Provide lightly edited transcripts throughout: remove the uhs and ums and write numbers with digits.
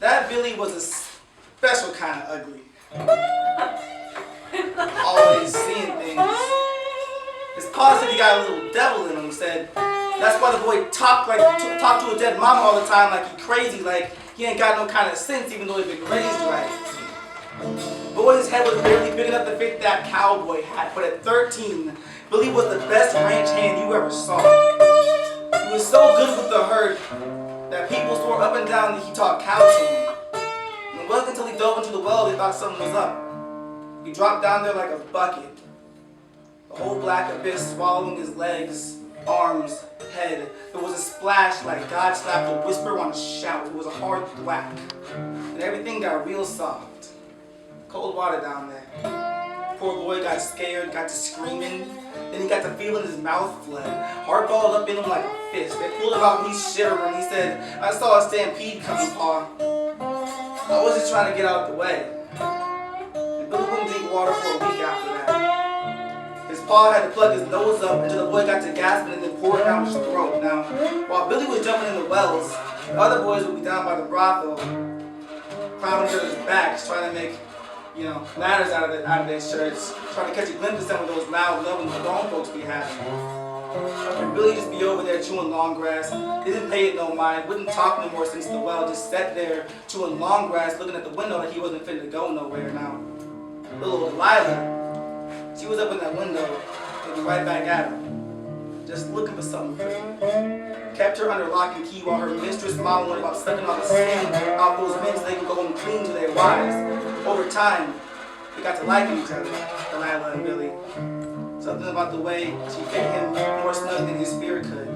That Billy was a special kind of ugly. Always seeing things. His pa said he got a little devil in him, said that's why the boy talk to a dead mama all the time like he crazy, like he ain't got no kind of sense even though he been raised right. Boy's head was barely big enough to fit that cowboy hat, but at 13, Billy was the best ranch hand you ever saw. He was so good with the herd that people swore up and down that he taught cow to him. And it wasn't until he dove into the well they thought something was up. He dropped down there like a bucket. The whole black abyss swallowing his legs, arms, head. There was a splash like God slapped a whisper on a shout. It was a hard whack. And everything got real soft. Cold water down there. Poor boy got scared, got to screaming. Then he got to feeling his mouth fled. Heart balled up in him like a fist. They pulled him out and he's shivering. He said, I saw a stampede coming, Pa. I was just trying to get out of the way. And Billy wouldn't drink water for a week after that. His pa had to plug his nose up until the boy got to gasping and then pour it down his throat. Now, while Billy was jumping in the wells, the other boys would be down by the brothel, climbing each other's backs, trying to make, ladders out of their shirts, trying to catch a glimpse of some of those loud, loving grown folks be having. And Billy just be over there chewing long grass, didn't pay it no mind, wouldn't talk no more since the well, just sat there chewing long grass, looking at the window like he wasn't fit to go nowhere. Now, little old Delilah, she was up in that window, looking right back at him, just looking for something pretty. Kept her under lock and key while her mistress mom went about sucking all the skin out those men so they could go home clean to their wives. Over time, they got to liking each other, Delilah and Billy. Something about the way she fit him more snug than his spirit could.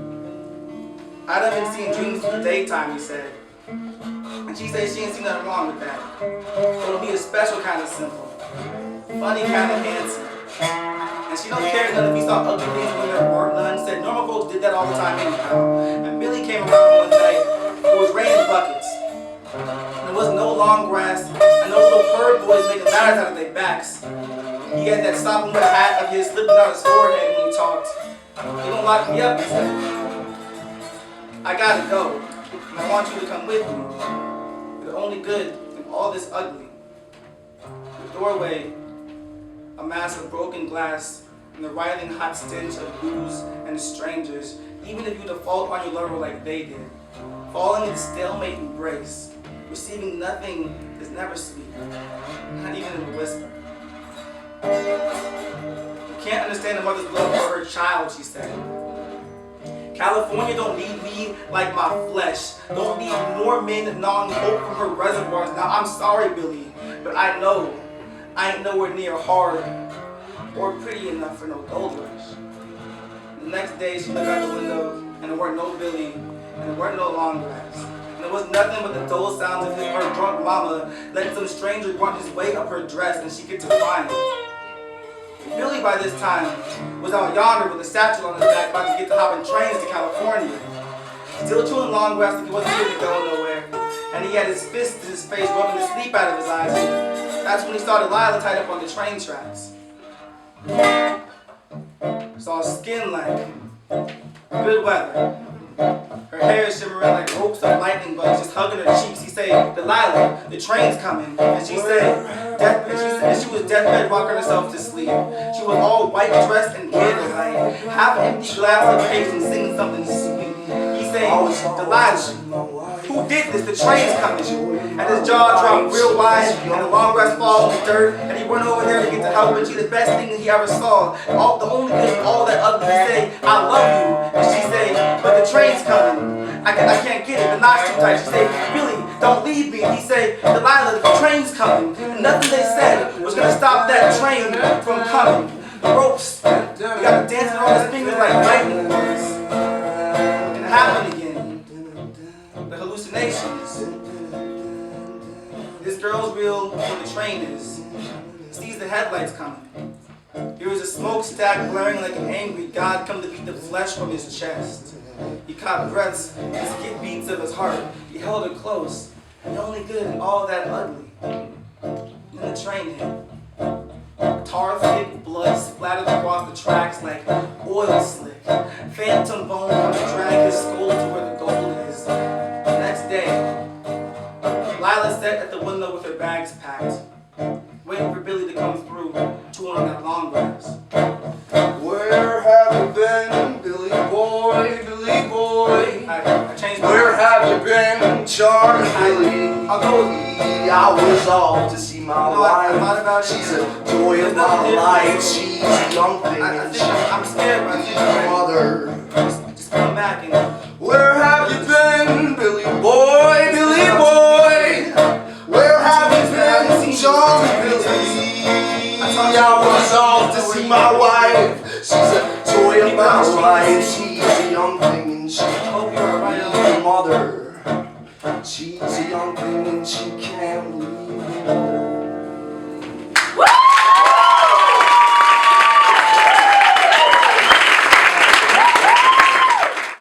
I'd have been seeing dreams in the daytime, he said. And she said she didn't see nothing wrong with that. It'll be a special kind of simple, funny kind of handsome. And she don't care none if he saw ugly things when there weren't none. Said normal folks did that all the time anyhow. And Billy came around one night, it was raining buckets. And there was no long grass, and those little bird boys making ladders out of their backs. He had that sopping wet hat of his slipping out his forehead when he talked. You don't lock me up, he said. I gotta go, and I want you to come with me. You're the only good in all this ugly. The doorway, a mass of broken glass, and the writhing hot stench of booze and strangers, even if you default on your lover like they did. Falling in stalemate embrace, receiving nothing is never sweet, not even in a whisper. You can't understand a mother's love for her child, she said. California don't need me like my flesh. Don't need more men gnawing hope from her reservoirs. Now I'm sorry, Billy, but I know I ain't nowhere near hard or pretty enough for no gold rush. The next day she looked out the window and there weren't no Billy and there weren't no long grass. And there was nothing but the dull sounds of her drunk mama letting some stranger grunt his way up her dress and she gets to crying. Billy by this time was out yonder with a satchel on his back about to get to hopping trains to California. Still chewing long grass like he wasn't fit to go nowhere. And he had his fists in his face rubbing the sleep out of his eyes. That's when he saw Delilah tied up on the train tracks. Saw skin like good weather. Her hair shimmering like ropes of lightning bugs just hugging her cheeks. He said, Delilah, the train's coming. And she said, she was deathbed rocking herself to sleep. She was all white dressed and candlelight, half empty glass of haze and singing something sweet. He said, Delilah, who did this? The train's coming. And his jaw dropped real wide, and the long grass falls in the dirt, and he went over there to get the help, and she's the best thing that he ever saw. The only good in all that ugly, he say, I love you. And she say, but the train's coming. I can't get it, the knot's too tight. She say, Billy, don't leave me. And he say, Delilah, the train's coming. And nothing they said was gonna stop that train from coming. The ropes, he got to dancing on his fingers like lightning bugs. And it happened again. The hallucinations. This girl's real where the train is. Sees the headlights coming. Hears a smokestack blaring like an angry god come to beat the flesh from his chest. He caught breaths and skip beats of his heart. He held her close, and only good in all that ugly. Then the train hit. Tar-thick blood splattered across the tracks like oil slick. Phantom bone come to drag his skull to where the gold is. The next day, Lila sat at the window with her bags packed, waiting for Billy to come through, chewing on that long grass. Where have you been, Billy boy, Billy boy? I changed my Where mind. have you been, charming Billy? I'll go with you. I was off to see my No, I thought wife. about it. She's a joy of my life. She's a young thing I and think I'm scared, but I think she's I'm a ready. mother. Just come back and Where have you been, Billy boy, Billy boy? Where have you been, charming Billy? I was off to see my wife. She's a joy of my life. She's a young thing and she's hope you're alright. a mother. She's a young thing and she can't